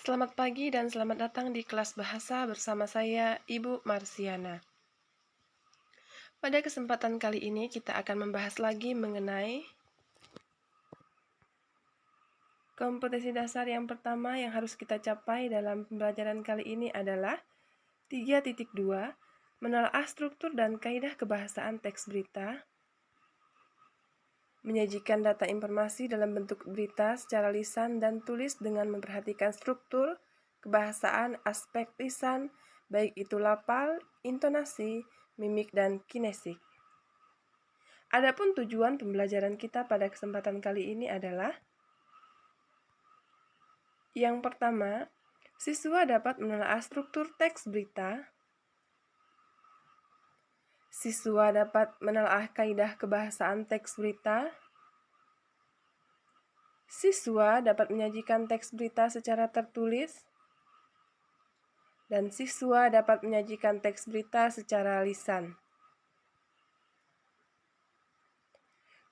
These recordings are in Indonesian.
Selamat pagi dan selamat datang di kelas bahasa bersama saya, Ibu Marsiana. Pada kesempatan kali ini kita akan membahas lagi mengenai kompetensi dasar yang pertama yang harus kita capai dalam pembelajaran kali ini adalah 3.2, menelaah struktur dan kaidah kebahasaan teks berita, menyajikan data informasi dalam bentuk berita secara lisan dan tulis dengan memperhatikan struktur, kebahasaan, aspek lisan, baik itu lafal, intonasi, mimik, dan kinesik. Adapun tujuan pembelajaran kita pada kesempatan kali ini adalah: yang pertama, siswa dapat menelaah struktur teks berita. Siswa dapat menelaah kaidah kebahasaan teks berita. Siswa dapat menyajikan teks berita secara tertulis. Dan siswa dapat menyajikan teks berita secara lisan.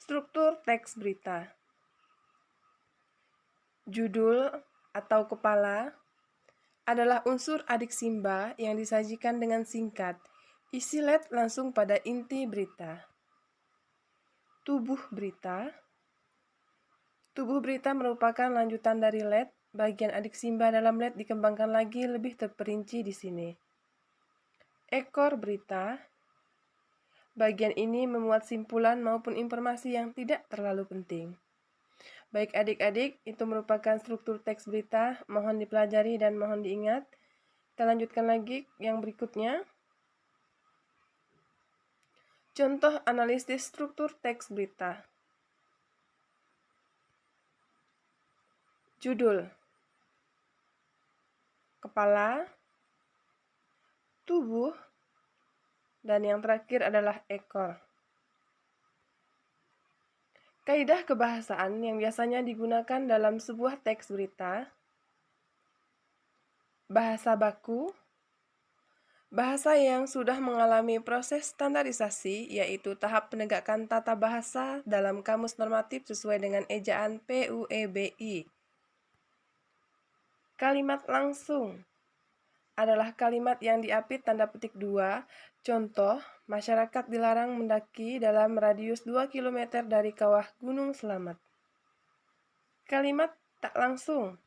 Struktur teks berita. Judul atau kepala adalah unsur adik simba yang disajikan dengan singkat. Isi let langsung pada inti berita. Tubuh berita. Tubuh berita merupakan lanjutan dari let. Bagian adik simba dalam let dikembangkan lagi lebih terperinci di sini. Ekor berita. Bagian ini memuat simpulan maupun informasi yang tidak terlalu penting. Baik adik-adik, itu merupakan struktur teks berita, mohon dipelajari dan mohon diingat. Kita lanjutkan lagi yang berikutnya. Contoh analisis struktur teks berita. Judul, kepala, tubuh, dan yang terakhir adalah ekor. Kaidah kebahasaan yang biasanya digunakan dalam sebuah teks berita: bahasa baku, bahasa yang sudah mengalami proses standarisasi, yaitu tahap penegakan tata bahasa dalam kamus normatif sesuai dengan ejaan PUEBI. Kalimat langsung adalah kalimat yang diapit tanda petik 2. Contoh, masyarakat dilarang mendaki dalam radius 2 km dari kawah Gunung Selamat. Kalimat tak langsung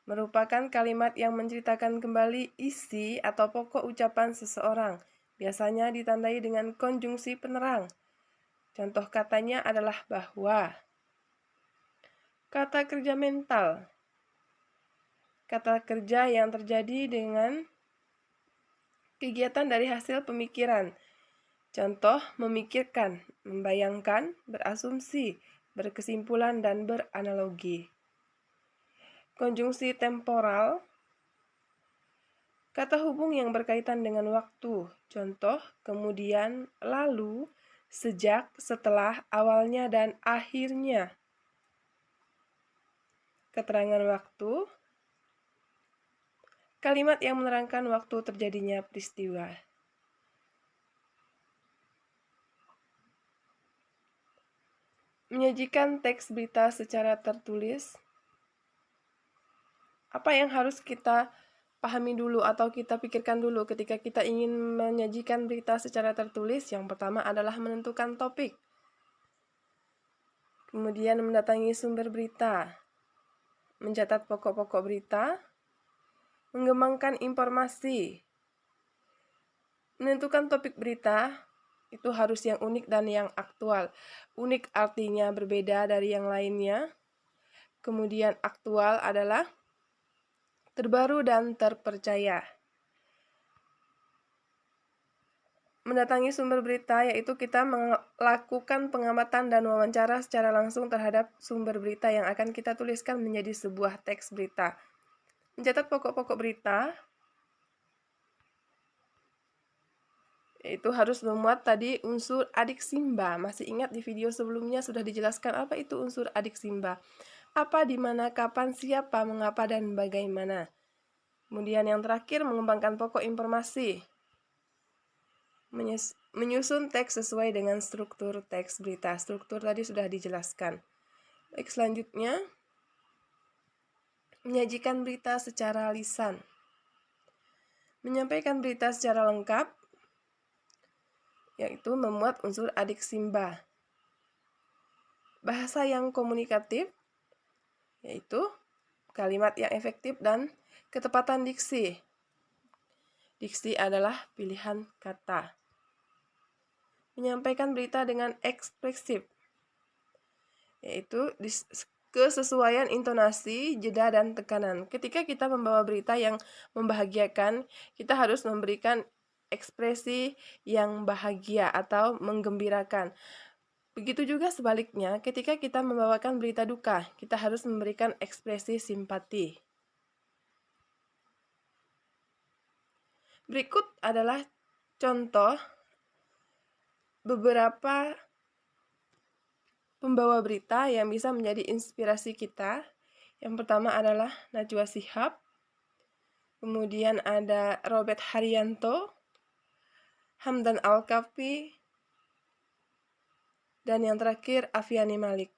merupakan kalimat yang menceritakan kembali isi atau pokok ucapan seseorang, biasanya ditandai dengan konjungsi penerang. Contoh katanya adalah bahwa. Kata kerja mental. Kata kerja yang terjadi dengan kegiatan dari hasil pemikiran. Contoh, memikirkan, membayangkan, berasumsi, berkesimpulan, dan beranalogi. Konjungsi temporal. Kata hubung yang berkaitan dengan waktu. Contoh, kemudian, lalu, sejak, setelah, awalnya, dan akhirnya. Keterangan waktu. Kalimat yang menerangkan waktu terjadinya peristiwa. Menyajikan teks berita secara tertulis. Apa yang harus kita pahami dulu atau kita pikirkan dulu ketika kita ingin menyajikan berita secara tertulis? Yang pertama adalah menentukan topik. Kemudian mendatangi sumber berita. Mencatat pokok-pokok berita. Mengembangkan informasi. Menentukan topik berita itu harus yang unik dan yang aktual. Unik artinya berbeda dari yang lainnya. Kemudian aktual adalah terbaru dan terpercaya. Mendatangi sumber berita yaitu kita melakukan pengamatan dan wawancara secara langsung terhadap sumber berita yang akan kita tuliskan menjadi sebuah teks berita. Mencatat pokok-pokok berita itu harus memuat tadi unsur adik simba. Masih ingat di video sebelumnya sudah dijelaskan apa itu unsur adik simba? Apa, di mana, kapan, siapa, mengapa, dan bagaimana. Kemudian yang terakhir, mengembangkan pokok informasi. Menyusun teks sesuai dengan struktur teks berita. Struktur tadi sudah dijelaskan. Baik, selanjutnya Menyajikan berita secara lisan. Menyampaikan berita secara lengkap, yaitu memuat unsur adiksimba. Bahasa yang komunikatif, yaitu kalimat yang efektif dan ketepatan diksi. Diksi adalah pilihan kata. Menyampaikan berita dengan ekspresif, yaitu kesesuaian intonasi, jeda, dan tekanan. Ketika kita membawa berita yang membahagiakan, kita harus memberikan ekspresi yang bahagia atau menggembirakan. Begitu juga sebaliknya, ketika kita membawakan berita duka, kita harus memberikan ekspresi simpati. Berikut adalah contoh beberapa pembawa berita yang bisa menjadi inspirasi kita. Yang pertama adalah Najwa Shihab, kemudian ada Robert Haryanto, Hamdan Al-Kafi, dan yang terakhir Afiani Malik.